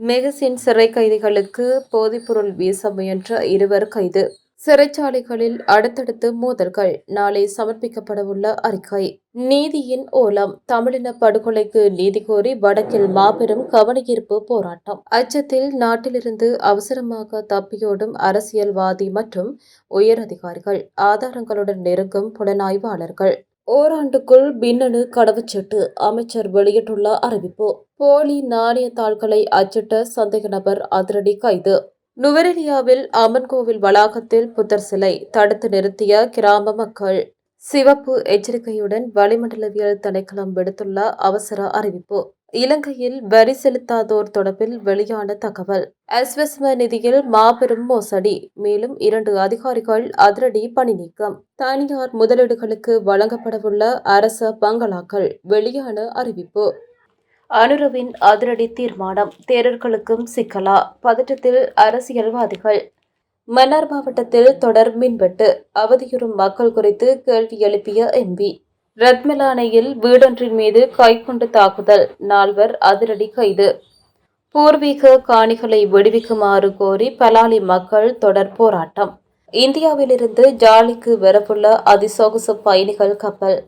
Magazine சிறை கைதிகளுக்கு போதைப்பொருள் வீச முயன்ற இருவர் கைது. சிறைச்சாலைகளில் அடுத்தடுத்து மோதல்கள். நாளை சமர்ப்பிக்கப்படவுள்ள அறிக்கை. நீதியின் ஓலம். தமிழின படுகொலைக்கு நீதி கோரி வடக்கில் மாபெரும் கவனஈர்ப்பு போராட்டம். அச்சத்தில் நாட்டிலிருந்து அவசரமாக தப்பியோடும் அரசியல்வாதி மற்றும் உயர் அதிகாரிகள். ஆதாரங்களுடன் நெருங்கும் புலனாய்வாளர்கள். ஓராண்டுக்குள் மின்னணு கடவுச்சீட்டு. அமைச்சர் வெளியிட்டுள்ள அறிவிப்பு. போலி நாணய தாள்களை அச்சிட்ட சந்தேக நபர் அதிரடி கைது. நுவரெலியாவில் அம்மன் கோவில் வளாகத்தில் புத்தர் சிலை தடுத்து நிறுத்திய கிராம மக்கள். சிவப்பு எச்சரிக்கையுடன் வளிமண்டலவியல் திணைக்களம் விடுத்துள்ள அவசர அறிவிப்பு. இலங்கையில் வரி செலுத்தாதோர் தொடர்பில் வெளியான தகவல். அஸ்வஸ்ம நிதியில் மாபெரும் மோசடி. மேலும் 2 அதிகாரிகள் அதிரடி பணி நீக்கம். தனியார் முதலீடுகளுக்கு வழங்கப்படவுள்ள அரச பங்களாக்கள். வெளியான அறிவிப்பு. அனுரவின் அதிரடி தீர்மானம். தேரர்களுக்கும் சிக்கலா? பதற்றத்தில் அரசியல்வாதிகள். மன்னார் மாவட்டத்தில் தொடர் மின்வெட்டு. அவதியுறும் மக்கள் குறித்து கேள்வி எழுப்பிய எம்பி. ரத்மலானையில் வீடொன்றின் மீது கைக்குண்டு தாக்குதல். 4 அதிரடி கைது. பூர்வீக காணிகளை விடுவிக்குமாறு கோரி பலாலி மக்கள் தொடர் போராட்டம். இந்தியாவிலிருந்து ஜாலிக்கு வரவுள்ள அதிசொகுசு பயணிகள் கப்பல்.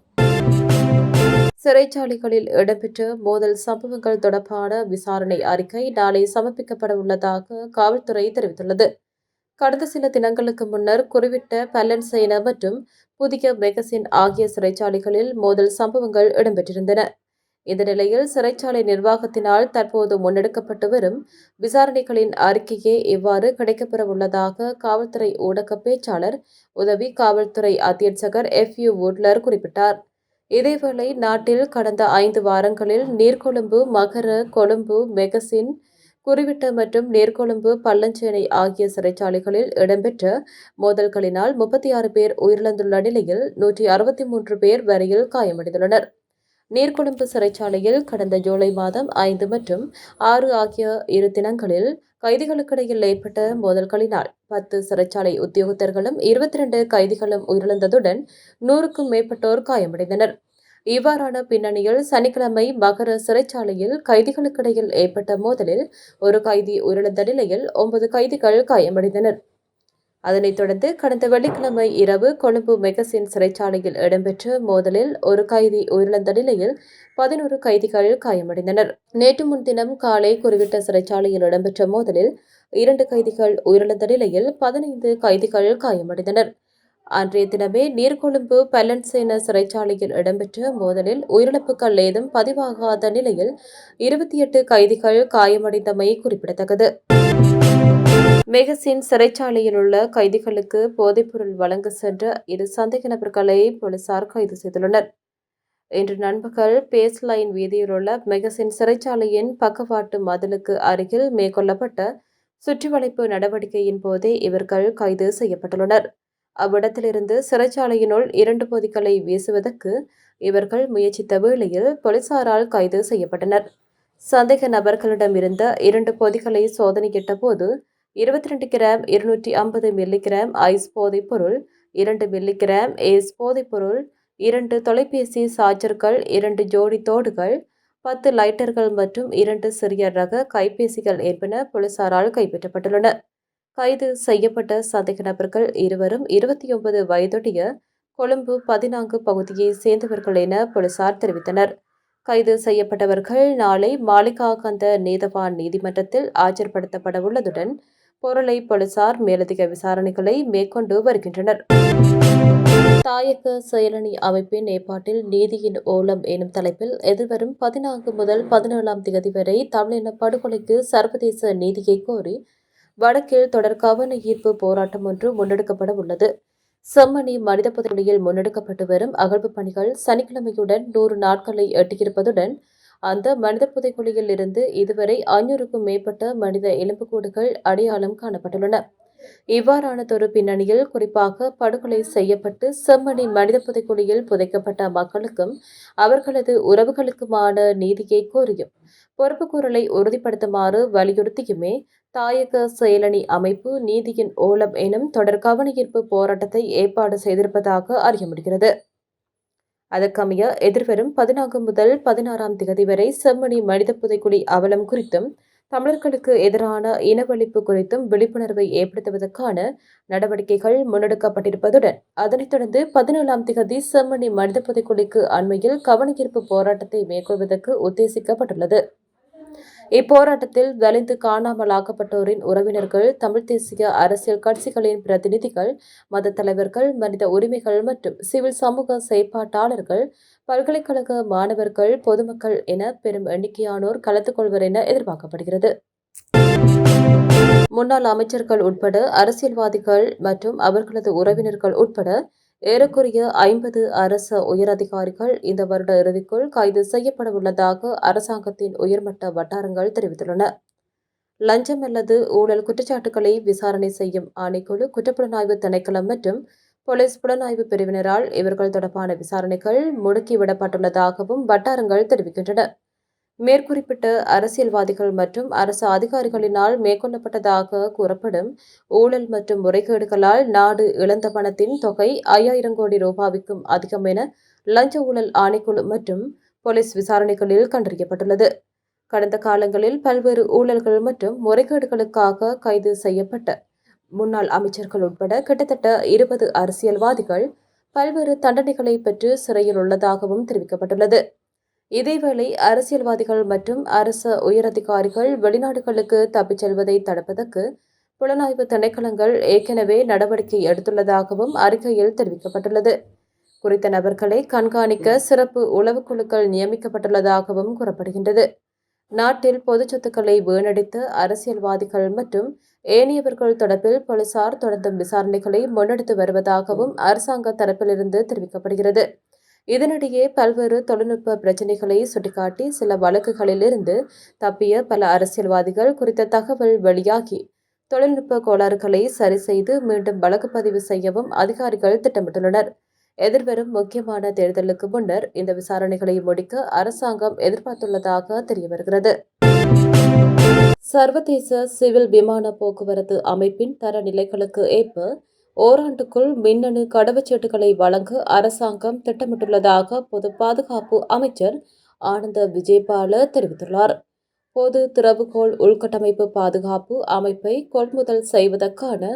சிறைச்சாலைகளில் இடம்பெற்ற மோதல் சம்பவங்கள் தொடர்பான விசாரணை அறிக்கை நாளை சமர்ப்பிக்கப்பட உள்ளதாக காவல்துறை தெரிவித்துள்ளது. கடந்த சில தினங்களுக்கு முன்னர் குறிவிட்ட பல்லன்சேன மற்றும் புதிய மெகசின் ஆகிய சிறைச்சாலைகளில் மோதல் சம்பவங்கள் இடம்பெற்றிருந்தன. இந்த நிலையில் சிறைச்சாலை நிர்வாகத்தினால் தற்போது முன்னெடுக்கப்பட்டு வரும் விசாரணைகளின் அறிக்கையே இவ்வாறு கிடைக்கப்பெறவுள்ளதாக காவல்துறை ஊடக பேச்சாளர் உதவி காவல்துறை அத்தியட்சகர் FU வுட்லர் குறிப்பிட்டார். இதேவேளை நாட்டில் கடந்த 5 வாரங்களில் நீர்கொழும்பு, மகர, கொழும்பு, மெகசின், குறிவிட்ட மற்றும் நீர்கொழும்பு, பல்லஞ்சேனை ஆகிய சிறைச்சாலைகளில் இடம்பெற்ற மோதல்களினால் 36 பேர் உயிரிழந்துள்ள நிலையில் 163 பேர் வரையில் காயமடைந்துள்ளனர். நீர்கொழும்பு சிறைச்சாலையில் கடந்த ஜூலை மாதம் 5 மற்றும் 6 ஆகிய 2 தினங்களில் கைதிகளுக்கிடையில் ஏற்பட்ட மோதல்களினால் 10 சிறைச்சாலை உத்தியோகத்தர்களும் 22 கைதிகளும் உயிரிழந்ததுடன் 100க்கும் மேற்பட்டோர் காயமடைந்தனர். இவ்வாறான பின்னணியில் சனிக்கிழமை மகர சிறைச்சாலையில் கைதிகளுக்கிடையில் ஏற்பட்ட மோதலில் ஒரு கைதி உயிரிழந்த நிலையில் 9 கைதிகள் காயமடைந்தனர். அதனைத் தொடர்ந்து கடந்த வெள்ளிக்கிழமை இரவு கொழும்பு மெகசின் சிறைச்சாலையில் இடம்பெற்ற மோதலில் ஒரு கைதி உயிரிழந்த நிலையில் 11 கைதிகள் காயமடைந்தனர். நேற்று முன்தினம் காலை குறிவிட்ட சிறைச்சாலையில் இடம்பெற்ற மோதலில் 2 கைதிகள் உயிரிழந்த நிலையில் 15 கைதிகள் காயமடைந்தனர். அன்றைய தினமே நீர்கொழும்பு பல்லன்சேன சிறைச்சாலையில் இடம்பெற்ற மோதலில் உயிரிழப்புகள் ஏதும் பதிவாகாத நிலையில் 28 கைதிகள் காயமடைந்தமை குறிப்பிடத்தக்கது. மெகசின் சிறைச்சாலையில் உள்ள கைதிகளுக்கு போதைப்பொருள் வழங்க சென்ற 2 சந்தேக நபர்களை போலீசார் கைது செய்துள்ளனர். இன்று நண்பகல் பேஸ்லைன் வீதியில் உள்ள மெகசின் சிறைச்சாலையின் பக்கவாட்டு மதிலுக்கு அருகில் மேற்கொள்ளப்பட்ட சுற்றிவளைப்பு நடவடிக்கையின் போதே இவர்கள் கைது செய்யப்பட்டுள்ளனர். அவ்விடத்திலிருந்து சிறைச்சாலையினுள் 2 பொதிகளை வீசுவதற்கு இவர்கள் முயற்சித்த வேளையில் போலீசாரால் கைது செய்யப்பட்டனர். சந்தேக நபர்களிடம் இருந்த 2 பொதிகளை சோதனையிட்ட போது 22 கிராம் 250 மில்லிகிராம் ஐஸ் போதைப்பொருள், 2 மில்லிகிராம் ஏஸ் போதைப்பொருள், 2 தொலைபேசி சார்ஜர்கள், 2 ஜோடி தோடுகள், 10 லைட்டர்கள் மற்றும் 2 சிறிய ரக கைபேசிகள் என்பன போலீசாரால் கைப்பற்றப்பட்டுள்ளன. கைது செய்யப்பட்ட சந்தேக நபர்கள் இருவரும் 29 வயதுடைய கொழும்பு 14 பகுதியை சேர்ந்தவர்கள் என போலீசார் தெரிவித்தனர். கைது செய்யப்பட்டவர்கள் நாளை மாளிகாகந்த நீதவான் நீதிமன்றத்தில் ஆஜர்படுத்தப்படவுள்ளதுடன் பொருளை போலீசார் மேலதிக விசாரணைகளை மேற்கொண்டு வருகின்றனர். தாயக செயலணி அமைப்பின் ஏற்பாட்டில் நீதியின் ஓலம் எனும் தலைப்பில் எதிர்வரும் 14 முதல் 17ஆம் தேதி வரை தமிழின படுகொலைக்கு சர்வதேச நீதியை கோரி வடக்கில் தொடர் கவன ஈர்ப்பு போராட்டம் ஒன்று முன்னெடுக்கப்பட உள்ளது. செம்மணி மனித புதைகுழியில் முன்னெடுக்கப்பட்டு வரும் அகழ்வு பணிகள் சனிக்கிழமையுடன் 100 நாட்களை எட்டியிருப்பதுடன் அந்த மனித புதைகுழியில் இருந்து இதுவரை 500க்கும் மேற்பட்ட மனித எலும்புக்கூடுகள் அடையாளம் காணப்பட்டுள்ளன. இவ்வாறானதொரு பின்னணியில் குறிப்பாக படுகொலை செய்யப்பட்டு செம்மணி மனித புதைகுழியில் புதைக்கப்பட்ட மக்களுக்கும் அவர்களது உறவுகளுக்குமான நீதியை கோரியும் பொறுப்புக்கூறலை உறுதிப்படுத்துமாறு வலியுறுத்தியுமே தாயக செயலணி அமைப்பு நீதியின் ஓலம் எனும் தொடர் கவனஈர்ப்பு போராட்டத்தை ஏற்பாடு செய்திருப்பதாக அறிய முடிகிறது. அதற்கமைய எதிர்வரும் 14 முதல் 16ஆம் தேதி வரை செம்மணி மனித புதைக்குழி அவலம் குறித்தும் தமிழர்களுக்கு எதிரான இனவழிப்பு குறித்தும் விழிப்புணர்வை ஏற்படுத்துவதற்கான நடவடிக்கைகள் முன்னெடுக்கப்பட்டிருப்பதுடன் அதனைத் தொடர்ந்து 17ஆம் திகதி செம்மணி மனித புதைக்குழிக்கு அண்மையில் கவனஈர்ப்பு போராட்டத்தை மேற்கொள்வதற்கு உத்தேசிக்கப்பட்டுள்ளது. இப்போராட்டத்தில் வலிந்து காணாமலாக்கப்பட்டோரின் உறவினர்கள், தமிழ் தேசிய அரசியல் கட்சிகளின் பிரதிநிதிகள், மத தலைவர்கள், மனித உரிமைகள் மற்றும் சிவில் சமூக செயற்பாட்டாளர்கள், பல்கலைக்கழக மாணவர்கள், பொதுமக்கள் என பெரும் எண்ணிக்கையானோர் கலந்து கொள்வர் என எதிர்பார்க்கப்படுகிறது. முன்னாள் அமைச்சர்கள் உட்பட அரசியல்வாதிகள் மற்றும் அவர்களது உறவினர்கள் உட்பட ஏறக்குறைய 50 அரச உயரதிகாரிகள் இந்த வருட இறுதிக்குள் கைது செய்யப்பட உள்ளதாக அரசாங்கத்தின் உயர்மட்ட வட்டாரங்கள் தெரிவித்துள்ளன. லஞ்சம் அல்லது ஊழல் குற்றச்சாட்டுகளை விசாரணை செய்யும் ஆணைக்குழு, குற்றப்புலனாய்வு திணைக்களம் மற்றும் போலீஸ் புலனாய்வு பிரிவினரால் இவர்கள் தொடர்பான விசாரணைகள் முடுக்கிவிடப்பட்டுள்ளதாகவும் வட்டாரங்கள் தெரிவிக்கின்றன. மேற்குறிப்பிட்ட அரசியல்வாதிகள் மற்றும் அரசு அதிகாரிகளினால் மேற்கொள்ளப்பட்டதாக கூறப்படும் ஊழல் மற்றும் முறைகேடுகளால் நாடு இழந்த பணத்தின் தொகை 5000 கோடி ரூபாய்க்கும் அதிகம் என லஞ்ச ஊழல் ஆணைக்குழு மற்றும் போலீஸ் விசாரணைகளில் கண்டறியப்பட்டுள்ளது. கடந்த காலங்களில் பல்வேறு ஊழல்கள் மற்றும் முறைகேடுகளுக்காக கைது செய்யப்பட்ட முன்னாள் அமைச்சர்கள் உட்பட கிட்டத்தட்ட 20 அரசியல்வாதிகள் பல்வேறு தண்டனைகளை பெற்று சிறையில் உள்ளதாகவும் தெரிவிக்கப்பட்டுள்ளது. இதேவேளை அரசியல்வாதிகள் மற்றும் அரச உயரதிகாரிகள் வெளிநாடுகளுக்கு தப்பிச் செல்வதை தடுப்பதற்கு புலனாய்வு திணைக்களங்கள் ஏற்கனவே நடவடிக்கை எடுத்துள்ளதாகவும் அறிக்கையில் தெரிவிக்கப்பட்டுள்ளது. குறித்த நபர்களை கண்காணிக்க சிறப்பு உளவுக்குழுக்கள் நியமிக்கப்பட்டுள்ளதாகவும் கூறப்படுகின்றது. நாட்டில் பொது சொத்துக்களை வீணடித்த அரசியல்வாதிகள் மற்றும் ஏனையவர்கள் தொடர்பில் போலீசார் தொடர்ந்தும் விசாரணைகளை முன்னெடுத்து வருவதாகவும் அரசாங்க தரப்பிலிருந்து தெரிவிக்கப்படுகிறது. இதனிடையே பல்வேறு தொழில்நுட்ப பிரச்சினைகளை சுட்டிக்காட்டி சில வழக்குகளிலிருந்து தப்பிய பல அரசியல்வாதிகள் குறித்த தகவல் வெளியாகி தொழில்நுட்ப கோளாறுகளை சரி செய்து மீண்டும் வழக்கு பதிவு செய்யவும் அதிகாரிகள் திட்டமிட்டுள்ளனர். எதிர்வரும் முக்கியமான தேர்தலுக்கு முன்னர் இந்த விசாரணைகளை முடிக்க அரசாங்கம் எதிர்பார்த்துள்ளதாக தெரியவருகிறது. சர்வதேச சிவில் விமான போக்குவரத்து அமைப்பின் தரநிலைகளுக்கு ஏற்ப ஓராண்டுக்குள் மின்னணு கடவுச்சீட்டுகளை வழங்க அரசாங்கம் திட்டமிட்டுள்ளதாக பொது பாதுகாப்பு அமைச்சர் ஆனந்த விஜயபால தெரிவித்துள்ளார். பொது திறவுகோல் உள்கட்டமைப்பு பாதுகாப்பு அமைப்பை கொள்முதல் செய்வதற்கான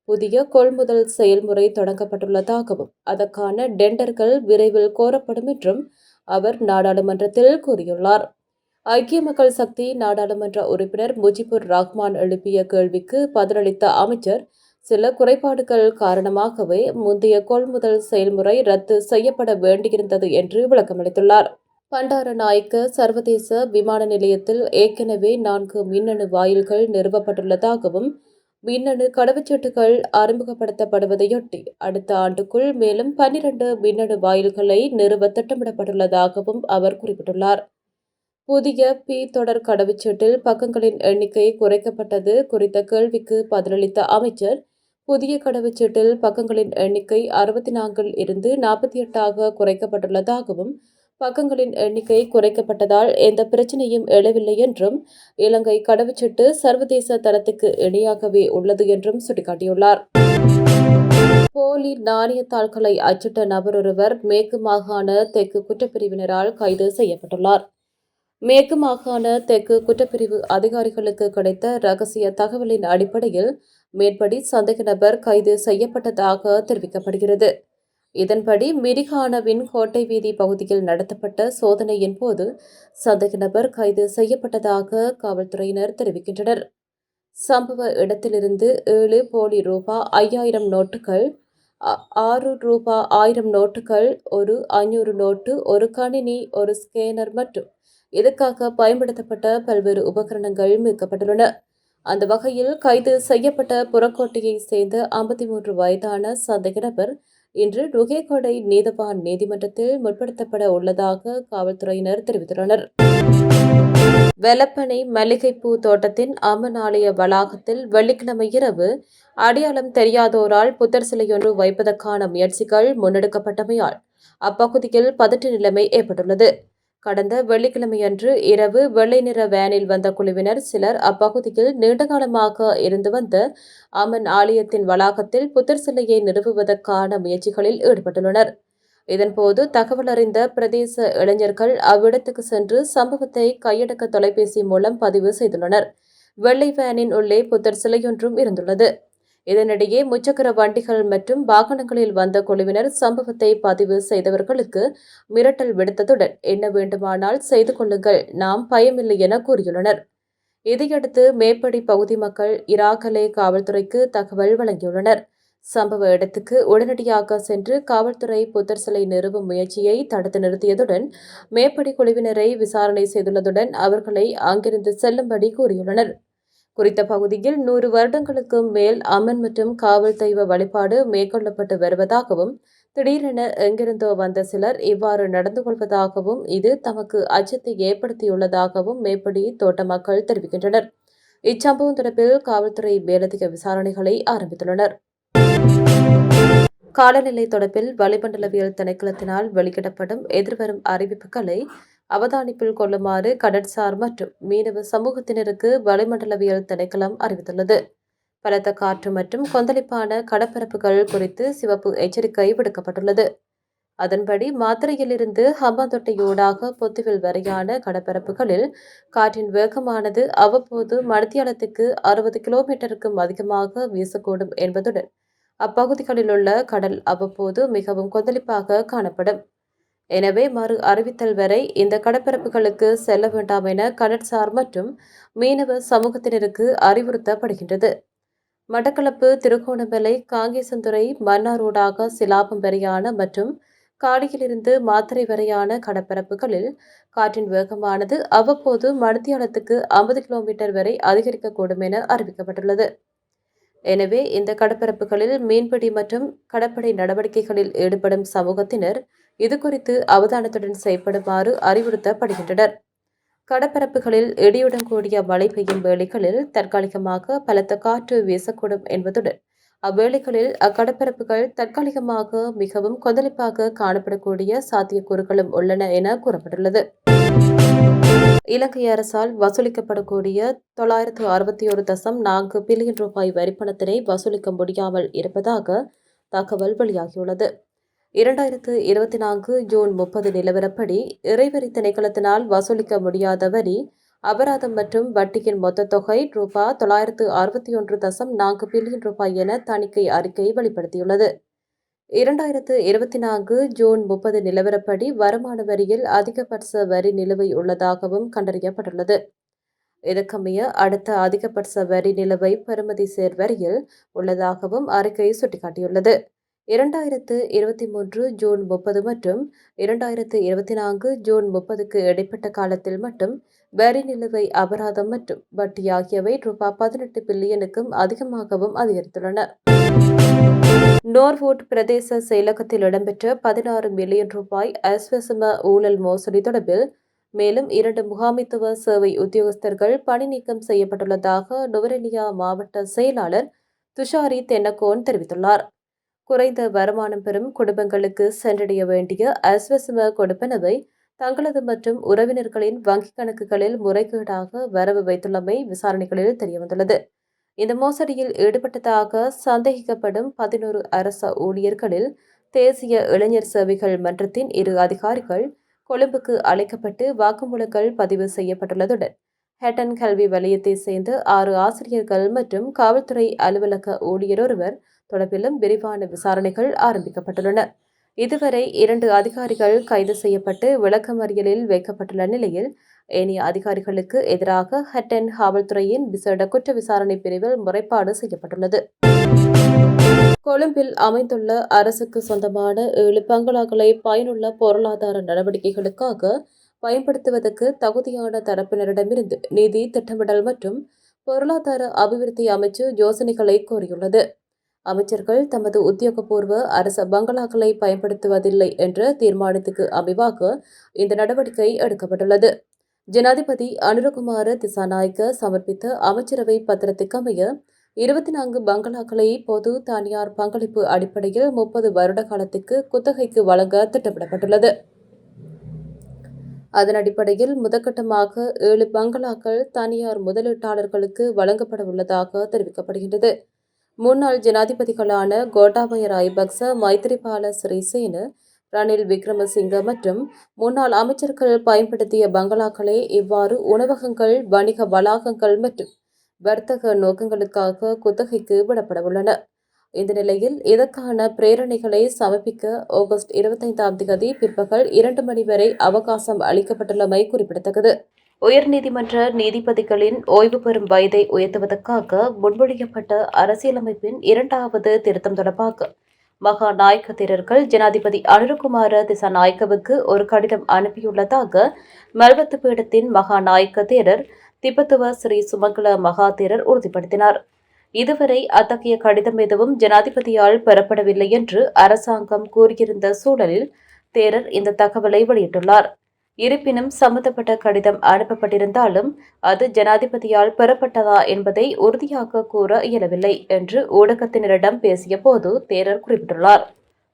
புதிய கொள்முதல் செயல்முறை தொடங்கப்பட்டுள்ளதாகவும் அதற்கான டெண்டர்கள் விரைவில் கோரப்படும் என்றும் அவர் நாடாளுமன்றத்தில் கூறியுள்ளார். ஐக்கிய மக்கள் சக்தி நாடாளுமன்ற உறுப்பினர் முஜிபுர் ரஹ்மான் எழுப்பிய கேள்விக்கு பதிலளித்த அமைச்சர் சில குறைபாடுகள் காரணமாகவே முந்தைய கொள்முதல் செயல்முறை ரத்து செய்யப்பட வேண்டியிருந்தது என்று விளக்கமளித்துள்ளார். பண்டாரநாயக்க சர்வதேச விமான நிலையத்தில் ஏற்கனவே 4 மின்னணு வாயில்கள் நிறுவப்பட்டுள்ளதாகவும் மின்னணு கடவுச்சீட்டுகள் அறிமுகப்படுத்தப்படுவதையொட்டி அடுத்த ஆண்டுக்குள் மேலும் 12 மின்னணு வாயில்களை நிறுவ திட்டமிடப்பட்டுள்ளதாகவும் அவர் குறிப்பிட்டுள்ளார். புதிய தொடர் கடவுச்சீட்டில் பக்கங்களின் எண்ணிக்கை குறைக்கப்பட்டது குறித்த கேள்விக்கு பதிலளித்த அமைச்சர் புதிய கடவுச்சீட்டில் பக்கங்களின் எண்ணிக்கை 64 இருந்து 48 குறைக்கப்பட்டுள்ளதாகவும் பக்கங்களின் எண்ணிக்கை குறைக்கப்பட்டதால் எந்த பிரச்சனையும் எழவில்லை என்றும் இலங்கை கடவுச்சீட்டு சர்வதேச தரத்துக்கு இணையாகவே உள்ளது என்றும் சுட்டிக்காட்டியுள்ளார். போலி நாணயத்தாள்களை அச்சிட்ட நபர் ஒருவர் மேற்கு மாகாண தெற்கு குற்றப்பிரிவினரால் கைது செய்யப்பட்டுள்ளார். மேற்கு மாகாண தெற்கு குற்றப்பிரிவு அதிகாரிகளுக்கு கிடைத்த ரகசிய தகவலின் அடிப்படையில் மேற்படி சந்தேக நபர் கைது செய்யப்பட்டதாக தெரிவிக்கப்படுகிறது. இதன்படி மிரிகானவின் கோட்டை வீதி பகுதியில் நடத்தப்பட்ட சோதனையின் போது சந்தேக நபர் கைது செய்யப்பட்டதாக காவல்துறையினர் தெரிவிக்கின்றனர். சம்பவ இடத்திலிருந்து 7 போலி ரூபா 5000 நோட்டுகள், 6 ரூபா 1000 நோட்டுகள், ஒரு 500 நோட்டு, ஒரு கணினி, ஒரு ஸ்கேனர் மற்றும் இதற்காக பயன்படுத்தப்பட்ட பல்வேறு உபகரணங்கள் மீட்கப்பட்டுள்ளன. அந்த வகையில் கைது செய்யப்பட்ட புறக்கோட்டையை சேர்ந்த 53 வயதான சந்தேக நபர் இன்று நுகேகொடை நீதவான் நீதிமன்றத்தில் முற்படுத்தப்பட உள்ளதாக காவல்துறையினர் தெரிவித்துள்ளனர். வெலப்பனை மல்லிகைப்பூ தோட்டத்தின் அம்மன் ஆலய வளாகத்தில் வெள்ளிக்கிழமை இரவு அடையாளம் தெரியாதோரால் புத்தர் சிலையொன்று வைப்பதற்கான முயற்சிகள் முன்னெடுக்கப்பட்டமையால் அப்பகுதியில் பதற்ற நிலைமை ஏற்பட்டுள்ளது. கடந்த வெள்ளிக்கிழமையன்று இரவு வெள்ளை நிற வேனில் வந்த குழுவினர் சிலர் அப்பகுதியில் நீண்டகாலமாக இருந்து வந்த அம்மன் ஆலயத்தின் வளாகத்தில் புத்தர் சிலையை நிறுவுவதற்கான முயற்சிகளில் ஈடுபட்டுள்ளனர். இதன்போது தகவல் அறிந்த பிரதேச இளைஞர்கள் அவ்விடத்துக்கு சென்று சம்பவத்தை கையடக்க தொலைபேசி மூலம் பதிவு செய்துள்ளனர். வெள்ளை வேனின் உள்ளே புத்தர் சிலையொன்றும் இருந்துள்ளது. இதனிடையே முச்சக்கர வண்டிகள் மற்றும் வாகனங்களில் வந்த குழுவினர் சம்பவத்தை பதிவு செய்தவர்களுக்கு மிரட்டல் விடுத்ததுடன் என்ன வேண்டுமானால் செய்து கொள்ளுங்கள், நாம் பயமில்லை என கூறியுள்ளனர். இதையடுத்து மேப்படி பகுதி மக்கள் இராகலே காவல்துறைக்கு தகவல் வழங்கியுள்ளனர். சம்பவ இடத்துக்கு உடனடியாக சென்று காவல்துறை புத்தர் சிலை நிறுவும் முயற்சியை தடுத்து நிறுத்தியதுடன் மேப்படி குழுவினரை விசாரணை செய்துள்ளதுடன் அவர்களை அங்கிருந்து செல்லும்படி கூறியுள்ளனர். குறித்த பகுதியில் 100 வருடங்களுக்கும் மேல் அம்மன் மற்றும் காவல் தெய்வ வழிபாடு மேற்கொள்ளப்பட்டு வருவதாகவும் திடீரென எங்கிருந்தோ வந்த சிலர் இவ்வாறு நடந்து கொள்வதாகவும் இது தமக்கு அச்சத்தை ஏற்படுத்தியுள்ளதாகவும் மேப்படி தோட்ட மக்கள் தெரிவிக்கின்றனர். இச்சம்பவம் தொடர்பில் காவல்துறை மேலதிக விசாரணைகளை ஆரம்பித்துள்ளனர். காலநிலை தொடர்பில் வளிமண்டலவியல் திணைக்களத்தினால் வெளியிடப்படும் எதிர்வரும் அறிவிப்புகளை அவதானிப்பில் கொள்ளுமாறு கடற்சார் மற்றும் மீனவ சமூகத்தினருக்கு வளிமண்டலவியல் திணைக்களம் அறிவித்துள்ளது. பலத்த காற்று மற்றும் கொந்தளிப்பான கடற்பரப்புகள் குறித்து சிவப்பு எச்சரிக்கை விடுக்கப்பட்டுள்ளது. அதன்படி மாத்திரையிலிருந்து ஹம்பாந்தோட்டையூடாக பொத்துவில் வரையான கடற்பரப்புகளில் காற்றின் வேகமானது அவ்வப்போது மணித்தியாலத்துக்கு 60 கிலோமீட்டருக்கும் அதிகமாக வீசக்கூடும் என்பதுடன் அப்பகுதிகளில் உள்ள கடல் அவ்வப்போது மிகவும் கொந்தளிப்பாக காணப்படும். எனவே மறு அறிவித்தல் வரை இந்த கடற்பரப்புகளுக்கு செல்ல வேண்டாம் என கடற்சார் மற்றும் மீனவ சமூகத்தினருக்கு அறிவுறுத்தப்படுகின்றது. மட்டக்களப்பு, திருகோணமலை, காங்கேசன்துறை, மன்னாரோடாக சிலாபம் வரையான மற்றும் காடியிலிருந்து மாத்தறை வரையான கடற்பரப்புகளில் காற்றின் வேகமானது அவ்வப்போது மணித்தியாலத்துக்கு 50 கிலோமீட்டர் வரை அதிகரிக்கக்கூடும் என அறிவிக்கப்பட்டுள்ளது. எனவே இந்த கடற்பரப்புகளில் மீன்பிடி மற்றும் கடற்படை நடவடிக்கைகளில் ஈடுபடும் சமூகத்தினர் இதுகுறித்து அவதானத்துடன் செயல்படுமாறு அறிவுறுத்தப்படுகின்றனர். கடற்பரப்புகளில் இடியுடன் கூடிய மழை பெய்யும் வேளைகளில் தற்காலிகமாக பலத்த காற்று வீசக்கூடும் என்பதுடன் அவ்வேளைகளில் அக்கடற்பரப்புகள் தற்காலிகமாக மிகவும் கொந்தளிப்பாக காணப்படக்கூடிய சாத்தியக்கூறுகளும் உள்ளன என கூறப்பட்டுள்ளது. இலங்கை அரசால் வசூலிக்கப்படக்கூடிய 961.4 பில்லியன் ரூபாய் வரிப்பணத்தினை வசூலிக்க முடியாமல் இருப்பதாக தகவல் வெளியாகியுள்ளது. 2024 ஜூன் 30 நிலவரப்படி இறைவரி திணைக்களத்தினால் வசூலிக்க முடியாத வரி அபராதம் மற்றும் வட்டியின் மொத்த தொகை ரூபாய் 961.4 பில்லியன் ரூபாய் என தணிக்கை அறிக்கை வெளிப்படுத்தியுள்ளது. 2024 ஜூன் 30 நிலவரப்படி வருமான வரியில் அதிகபட்ச வரி நிலுவை உள்ளதாகவும் கண்டறியப்பட்டுள்ளது. இதற்கமைய அடுத்த அதிகபட்ச வரி நிலுவை பெறுமதி சேர் வரியில் உள்ளதாகவும் அறிக்கை சுட்டிக்காட்டியுள்ளது. 2023 ஜூன் 30 மற்றும் 2024 ஜூன் 30க்கு இடைப்பட்ட காலத்தில் மட்டும் வரி நிலுவை அபராதம் மற்றும் வட்டி ஆகியவை ரூபாய் 18 பில்லியனுக்கும் அதிகமாகவும் அதிகரித்துள்ளன. நோர்வூட் பிரதேச செயலகத்தில் இடம்பெற்ற 16 மில்லியன் ரூபாய் அஸ்வசம ஊழல் மோசடி தொடர்பில் மேலும் 2 முகாமைத்துவ சேவை உத்தியோகஸ்தர்கள் பணி நீக்கம் செய்யப்பட்டுள்ளதாக நுவரெலியா மாவட்ட செயலாளர் துஷாரி தென்னகோன் தெரிவித்துள்ளார். குறைந்த வருமானம் பெறும் குடும்பங்களுக்கு சென்றடைய வேண்டிய அஸ்வசம கொடுப்பனவை தங்களது மற்றும் உறவினர்களின் வங்கிக் கணக்குகளில் முறைகேடாக வரவு வைத்துள்ளமை விசாரணைகளில் தெரியவந்துள்ளது. இந்த மோசடியில் ஈடுபட்டதாக சந்தேகிக்கப்படும் 11 அரச ஊழியர்களில் தேசிய இளைஞர் சேவைகள் மன்றத்தின் 2 அதிகாரிகள் கொழும்புக்கு அழைக்கப்பட்டு வாக்குமூலங்கள் பதிவு செய்யப்பட்டுள்ளதுடன் ஹட்டன் கல்வி வலயத்தை சேர்ந்த 6 ஆசிரியர்கள் மற்றும் காவல்துறை அலுவலக ஊழியர் ஒருவர் தொடர்பிலும் விரிவான விசாரணைகள் ஆரம்பிக்கப்பட்டுள்ளன. இதுவரை 2 அதிகாரிகள் கைது செய்யப்பட்டு விளக்கமறியலில் வைக்கப்பட்டுள்ள நிலையில் ஏனைய அதிகாரிகளுக்கு எதிராக ஹட்டன் காவல்துறையின் விசேட குற்ற விசாரணை பிரிவில் முறைப்பாடு செய்யப்பட்டுள்ளது. கொழும்பில் அமைந்துள்ள அரசுக்கு சொந்தமான 7 பங்களாக்களை பயனுள்ள பொருளாதார நடவடிக்கைகளுக்காக பயன்படுத்துவதற்கு தகுதியான தரப்பினரிடமிருந்து நிதி திட்டமிடல் மற்றும் பொருளாதார அபிவிருத்தி அமைச்சு யோசனைகளை கோரியுள்ளது. அமைச்சர்கள் தமது உத்தியோகபூர்வ அரச பங்களாக்களை பயன்படுத்துவதில்லை என்ற தீர்மானத்துக்கு அமைவாக இந்த நடவடிக்கை எடுக்கப்பட்டுள்ளது. ஜனாதிபதி அனுரகுமார திசாநாயக்க சமர்ப்பித்த அமைச்சரவை பத்திரத்துக்கமைய 24 பங்களாக்களை பொது தனியார் பங்களிப்பு அடிப்படையில் 30 வருட காலத்துக்கு குத்தகைக்கு வழங்க திட்டமிடப்பட்டுள்ளது. அதன் அடிப்படையில் முதற்கட்டமாக 7 பங்களாக்கள் தனியார் முதலீட்டாளர்களுக்கு வழங்கப்பட உள்ளதாக தெரிவிக்கப்படுகின்றது. முன்னாள் ஜனாதிபதிகளான கோட்டாபய ராஜபக்ச, மைத்திரிபால சிறிசேன, ரணில் விக்ரமசிங்க மற்றும் முன்னாள் அமைச்சர்கள் பயன்படுத்திய பங்களாக்களே இவ்வாறு உணவகங்கள், வணிக வளாகங்கள் மற்றும் வர்த்தக நோக்கங்களுக்காக குத்தகைக்கு விடப்படவுள்ளன. இந்த நிலையில் இதற்கான பிரேரணைகளை சமர்ப்பிக்க ஆகஸ்ட் 25ஆம் தேதி பிற்பகல் 2 மணி வரை அவகாசம் அளிக்கப்பட்டுள்ளமை குறிப்பிடத்தக்கது. உயர்நீதிமன்ற நீதிபதிகளின் ஓய்வு பெறும் வயதை உயர்த்துவதற்காக முன்மொழியப்பட்ட அரசியலமைப்பின் 2வது திருத்தம் தொடர்பாக மகாநாயக்க தேரர்கள் ஜனாதிபதி அனுரகுமார திசாநாயக்கவுக்கு ஒரு கடிதம் அனுப்பியுள்ளதாக மல்வத்து பீடத்தின் மகாநாயக்க தேரர் திபத்துவ ஸ்ரீ சுமங்கல மகா தேரர் உறுதிப்படுத்தினார். இதுவரை அத்தகைய கடிதம் எதுவும் ஜனாதிபதியால் பெறப்படவில்லை என்று அரசாங்கம் கூறியிருந்த சூழலில் தேரர் இந்த தகவலை வெளியிட்டுள்ளார். இருப்பினும் சம்பந்தப்பட்ட கடிதம் அனுப்பப்பட்டிருந்தாலும் அது ஜனாதிபதியால் பெறப்பட்டதா என்பதை உறுதியாக கூற இயலவில்லை என்று ஊடகத்தினரிடம் பேசிய போது தேரர் குறிப்பிட்டுள்ளார்.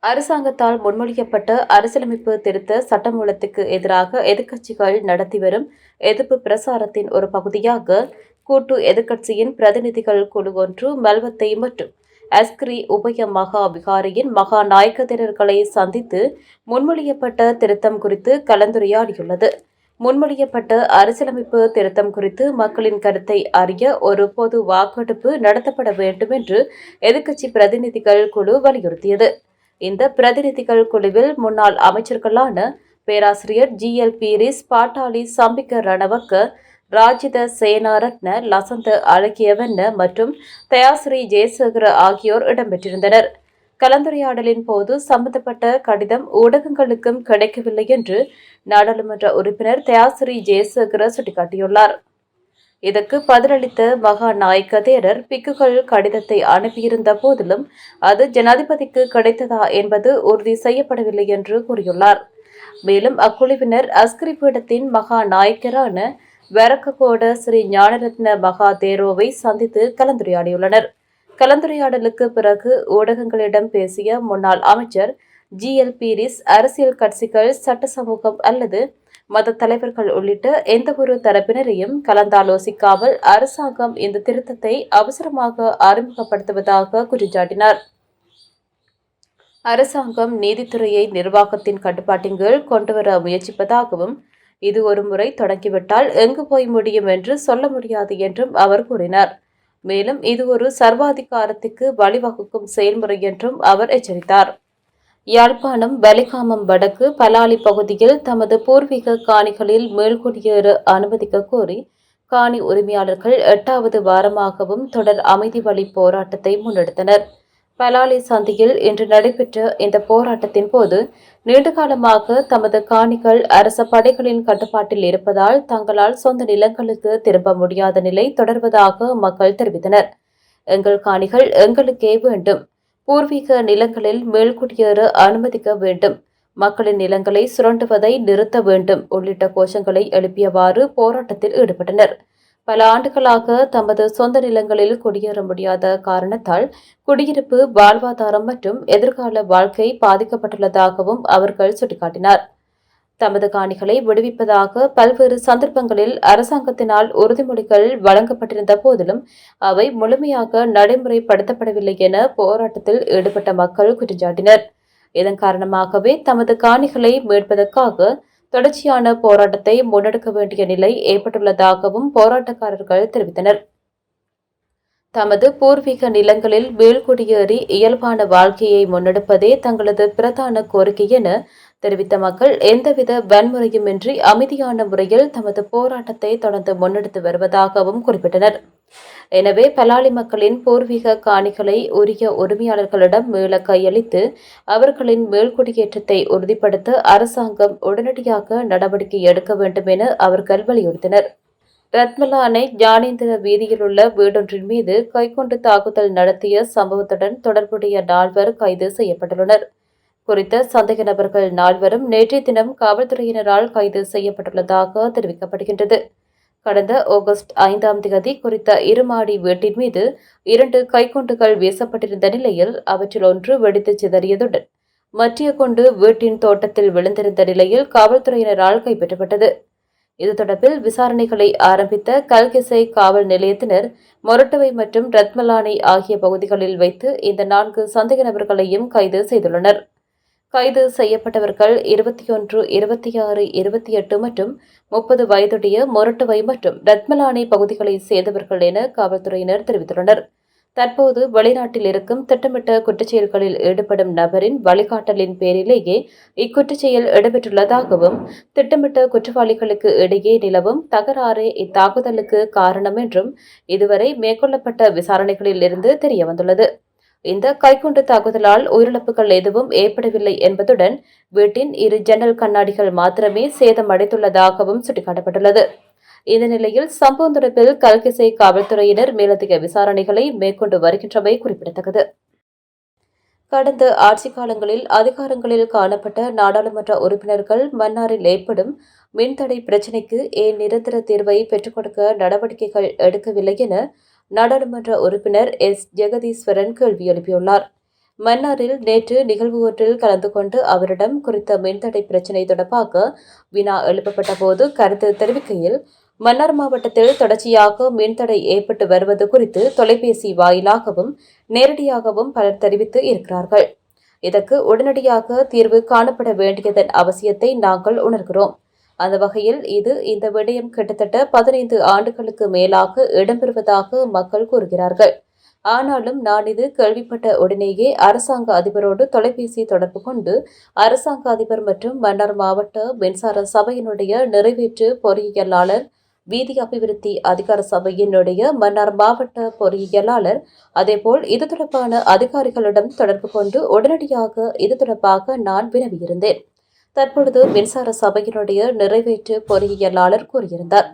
அரசாங்கத்தால் முன்மொழியப்பட்ட அரசியலமைப்பு திருத்த சட்டமூலத்துக்கு எதிராக எதிர்க்கட்சிகள் நடத்தி வரும் எதிர்ப்பு பிரசாரத்தின் ஒரு பகுதியாக கூட்டு எதிர்க்கட்சியின் பிரதிநிதிகள் குழு ஒன்று மல்வத்தை மற்றும் அஸ்கிரி உபய மகா விகாரியின் மகாநாயக்க தேரர்களை சந்தித்து முன்மொழியப்பட்ட திருத்தம் குறித்து கலந்துரையாடியுள்ளது. முன்மொழியப்பட்ட அரசியலமைப்பு திருத்தம் குறித்து மக்களின் கருத்தை அறிய ஒரு பொது வாக்கெடுப்பு நடத்தப்பட வேண்டும் என்று எதிர்க்கட்சி பிரதிநிதிகள் குழு வலியுறுத்தியது. இந்த பிரதிநிதிகள் குழுவில் முன்னாள் அமைச்சர்களான பேராசிரியர் GL பீரிஸ், பாட்டாளி சம்பிக்க ரணவக்க, ராஜித சேனாரத்ன, லசந்த அழகியவண்ண மற்றும் தயாஸ்ரீ ஜெயசேகர ஆகியோர் இடம்பெற்றிருந்தனர். கலந்துரையாடலின் போது சம்பந்தப்பட்ட கடிதம் ஊடகங்களுக்கும் கிடைக்கவில்லை என்று நாடாளுமன்ற உறுப்பினர் தயாஸ்ரீ ஜெயசேகர சுட்டிக்காட்டியுள்ளார். இதற்கு பதிலளித்த மகாநாயக்க தேரர் பிக்குகள் கடிதத்தை அனுப்பியிருந்த போதிலும் அது ஜனாதிபதிக்கு கிடைத்ததா என்பது உறுதி செய்யப்படவில்லை என்று கூறியுள்ளார். மேலும் அக்குழுவினர் அஸ்கிரி பீடத்தின் மகாநாயக்கரான வரக்ககோட ஸ்ரீ ஞானரத்ன மகா தேரோவை சந்தித்து கலந்துரையாடியுள்ளனர். கலந்துரையாடலுக்கு பிறகு ஊடகங்களிடம் பேசிய முன்னாள் அமைச்சர் GL பீரிஸ், அரசியல் கட்சிகள், சட்ட சமூகம் அல்லது மத தலைவர்கள் உள்ளிட்ட எந்தவொரு தரப்பினரையும் கலந்தாலோசிக்காமல் அரசாங்கம் இந்த திருத்தத்தை அவசரமாக அறிமுகப்படுத்துவதாக குற்றஞ்சாட்டினார். அரசாங்கம் நீதித்துறையை நிர்வாகத்தின் கட்டுப்பாட்டின் கீழ் கொண்டுவர முயற்சிப்பதாகவும் இது ஒரு முறை தொடங்கிவிட்டால் எங்கு போய் முடியும் என்று சொல்ல முடியாது என்றும் அவர் கூறினார். மேலும் இது ஒரு சர்வாதிகாரத்துக்கு வழிவகுக்கும் செயல்முறை என்றும் அவர் எச்சரித்தார். யாழ்ப்பாணம் வலிகாமம் வடக்கு பலாலி பகுதியில் தமது பூர்வீக காணிகளில் மேல்குடியேற அனுமதிக்க கோரி காணி உரிமையாளர்கள் 8வது வாரமாகவும் தொடர் அமைதி வழி போராட்டத்தை முன்னெடுத்தனர். பலாலி சந்தியில் இன்று நடைபெற்ற இந்த போராட்டத்தின் போது நீண்டகாலமாக தமது காணிகள் அரச படைகளின் கட்டுப்பாட்டில் இருப்பதால் தங்களால் சொந்த நிலங்களுக்கு திரும்ப முடியாத நிலை தொடர்வதாக மக்கள் தெரிவித்தனர். எங்கள் காணிகள் எங்களுக்கே வேண்டும், பூர்வீக நிலங்களில் மேல்குடியேற அனுமதிக்க வேண்டும், மக்களின் நிலங்களை சுரண்டுவதை நிறுத்த வேண்டும் உள்ளிட்ட கோஷங்களை எழுப்பியவாறு போராட்டத்தில் ஈடுபட்டனர். பல ஆண்டுகளாக தமது சொந்த நிலங்களில் குடியேற முடியாத காரணத்தால் குடியிருப்பு, வாழ்வாதாரம் மற்றும் எதிர்கால வாழ்க்கை பாதிக்கப்பட்டுள்ளதாகவும் அவர்கள் சுட்டிக்காட்டினார். தமது காணிகளை விடுவிப்பதாக பல்வேறு சந்தர்ப்பங்களில் அரசாங்கத்தினால் உறுதிமொழிகள் வழங்கப்பட்டிருந்த போதிலும் அவை முழுமையாக நடைமுறைப்படுத்தப்படவில்லை என போராட்டத்தில் ஈடுபட்ட மக்கள் குற்றஞ்சாட்டினர். இதன் காரணமாகவே தமது காணிகளை மீட்பதற்காக தொடர்ச்சியான போராட்டத்தை முன்னெடுக்க வேண்டிய நிலை ஏற்பட்டுள்ளதாகவும் போராட்டக்காரர்கள் தெரிவித்தனர். தமது பூர்வீக நிலங்களில் மேல்குடியேறி இயல்பான வாழ்க்கையை முன்னெடுப்பதே தங்களது பிரதான கோரிக்கை என தெரிவித்த மக்கள் எந்தவித வன்முறையுமின்றி அமைதியான முறையில் தமது போராட்டத்தை தொடர்ந்து முன்னெடுத்து வருவதாகவும் குறிப்பிட்டனர். எனவே பலாலி மக்களின் பூர்வீக காணிகளை உரிய உரிமையாளர்களிடம் மீள கையளித்து அவர்களின் மேல்குடியேற்றத்தை உறுதிப்படுத்த அரசாங்கம் உடனடியாக நடவடிக்கை எடுக்க வேண்டும் என அவர்கள் வலியுறுத்தினர். ரத்மலானை ஞானேந்திர வீதியில் உள்ள வீடொன்றின் மீது கைக்கொண்டு தாக்குதல் நடத்திய சம்பவத்துடன் தொடர்புடைய 4 கைது செய்யப்பட்டுள்ளனர். குறித்த சந்தேக நபர்கள் 4 நேற்றைய தினம் காவல்துறையினரால் கைது செய்யப்பட்டுள்ளதாக தெரிவிக்கப்படுகின்றது. கடந்த ஆகஸ்ட் 5ஆம் தேதி குறித்த இருமாடி வீட்டின் மீது 2 கைக்குண்டுகள் வீசப்பட்டிருந்த நிலையில் அவற்றில் ஒன்று வெடித்து சிதறியதுடன் மற்றைய குண்டு வீட்டின் தோட்டத்தில் விழுந்திருந்த நிலையில் காவல்துறையினரால் கைப்பற்றப்பட்டது. இது தொடர்பில் விசாரணைகளை ஆரம்பித்த கல்கிசை காவல் நிலையத்தினர் மொரட்டுவை மற்றும் ரத்மலானை ஆகிய பகுதிகளில் வைத்து இந்த 4 சந்தேக நபர்களையும் கைது செய்துள்ளனர். கைது செய்யப்பட்டவர்கள் 21, 26, 28 மற்றும் 30 வயதுடைய மொரட்டுவை மற்றும் ரத்மலானி பகுதிகளைச் சேர்ந்தவர்கள் என காவல்துறையினர் தெரிவித்துள்ளனர். தற்போது வெளிநாட்டில் இருக்கும் திட்டமிட்ட குற்றச்செயல்களில் ஈடுபடும் நபரின் வழிகாட்டலின் பேரிலேயே இக்குற்றச்செயல் இடம்பெற்றுள்ளதாகவும், திட்டமிட்ட குற்றவாளிகளுக்கு இடையே நிலவும் தகராறே இத்தாக்குதலுக்கு காரணம் என்றும் இதுவரை மேற்கொள்ளப்பட்ட விசாரணைகளில் இருந்து தெரியவந்துள்ளது. இந்த கைக்குண்டு தாக்குதலால் உயிரிழப்புகள் எதுவும் ஏற்படவில்லை என்பதுடன் வீட்டின் 2 ஜன்னல் கண்ணாடிகள் மாத்திரமே சேதமடைந்துள்ளதாகவும் சுட்டிக்காட்டப்பட்டுள்ளது. இந்த நிலையில் சம்பவம் தொடர்பில் கல்கிசை காவல்துறையினர் மேலதிக விசாரணைகளை மேற்கொண்டு வருகின்றமை குறிப்பிடத்தக்கது. கடந்த ஆட்சிக் காலங்களில் அதிகாரங்களில் காணப்பட்ட நாடாளுமன்ற உறுப்பினர்கள் மன்னாரில் ஏற்படும் மின்தடை பிரச்சினைக்கு ஏன் நிரந்தர தீர்வை பெற்றுக் கொடுக்க நடவடிக்கைகள் எடுக்கவில்லை என நாடாளுமன்ற உறுப்பினர் எஸ். ஜெகதீஸ்வரன் கேள்வி எழுப்பியுள்ளார். மன்னாரில் நேற்று நிகழ்வு ஒன்றில் கலந்து கொண்டு அவரிடம் குறித்த மின்தடை பிரச்சினை தொடர்பாக வினா எழுப்பப்பட்ட போது கருத்து தெரிவிக்கையில், மன்னார் மாவட்டத்தில் தொடர்ச்சியாக மின்தடை ஏற்பட்டு வருவது குறித்து தொலைபேசி வாயிலாகவும் நேரடியாகவும் பலர் தெரிவித்து இருக்கிறார்கள். இதற்கு உடனடியாக தீர்வு காணப்பட வேண்டியதன் அவசியத்தை நாங்கள் உணர்கிறோம். அந்த வகையில் இந்த விடயம் கிட்டத்தட்ட 15 ஆண்டுகளுக்கு மேலாக இடம்பெறுவதாக மக்கள் கூறுகிறார்கள். ஆனாலும் நான் இது கேள்விப்பட்ட உடனேயே அரசாங்க அதிபரோடு தொலைபேசி தொடர்பு கொண்டு அரசாங்க அதிபர் மற்றும் மன்னார் மாவட்ட மின்சார சபையினுடைய நிறைவேற்று பொறியியலாளர், வீதி அபிவிருத்தி அதிகார சபையினுடைய மன்னார் மாவட்ட பொறியியலாளர், அதேபோல் இது தொடர்பான அதிகாரிகளிடம் தொடர்பு கொண்டு உடனடியாக இது தொடர்பாக நான் வினவியிருந்தேன். தற்பொழுது மின்சார சபையினுடைய நிறைவேற்று பொறியியலாளர் கூறியிருந்தார்.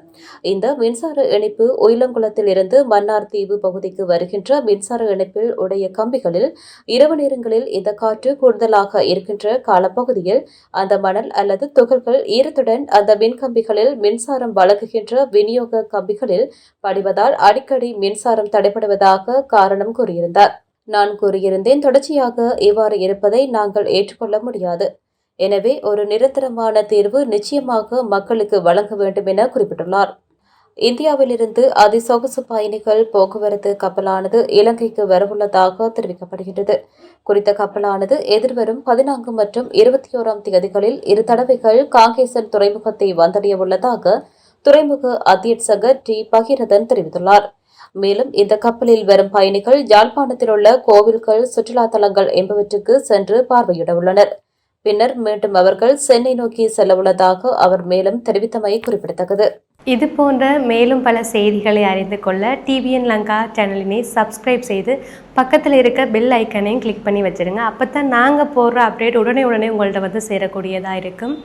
இந்த மின்சார இணைப்பு உயிலங்குளத்தில் இருந்து மன்னார் தீவு பகுதிக்கு வருகின்ற மின்சார இணைப்பில் உடைய கம்பிகளில் இரவு நேரங்களில் இந்த காற்று கூடுதலாக இருக்கின்ற காலப்பகுதியில் அந்த மணல் அல்லது துகள்கள் ஈரத்துடன் அந்த மின்கம்பிகளில் மின்சாரம் வழங்குகின்ற விநியோக கம்பிகளில் படிவதால் அடிக்கடி மின்சாரம் தடைபடுவதாக காரணம் கூறியிருந்தார். நான் கூறியிருந்தேன், தொடர்ச்சியாக இவ்வாறு இருப்பதை நாங்கள் ஏற்றுக்கொள்ள முடியாது. எனவே ஒரு நிரந்தரமான தீர்வு நிச்சயமாக மக்களுக்கு வழங்க வேண்டும் என குறிப்பிட்டுள்ளார். இந்தியாவிலிருந்து அதிசொகுசு பயணிகள் போக்குவரத்து கப்பலானது இலங்கைக்கு வரவுள்ளதாக தெரிவிக்கப்படுகிறது. குறித்த கப்பலானது எதிர்வரும் 14 மற்றும் 21ஆம் தேதிகளில் 2 தடவைகள் காங்கேசன் துறைமுகத்தை வந்தடைய உள்ளதாக துறைமுக அத்தியட்சகர் டி. பகீரதன் தெரிவித்துள்ளார். மேலும் இந்த கப்பலில் வரும் பயணிகள் யாழ்ப்பாணத்தில் உள்ள கோவில்கள், சுற்றுலா தலங்கள் என்பவற்றுக்கு சென்று பார்வையிட உள்ளனர். பின்னர் மீண்டும் அவர்கள் சென்னை நோக்கி செல்லவுள்ளதாக அவர் மேலும் தெரிவித்தமை குறிப்பிடத்தக்கது. இது போன்ற மேலும் பல செய்திகளை அறிந்து கொள்ள டிவிஎன் லங்கா சேனலினை சப்ஸ்கிரைப் செய்து பக்கத்தில் இருக்க பெல் ஐக்கனையும் கிளிக் பண்ணி வச்சுருங்க. அப்போ தான் நாங்கள் போடுற அப்டேட் உடனே உங்கள்கிட்ட வந்து சேரக்கூடியதாக இருக்கும்.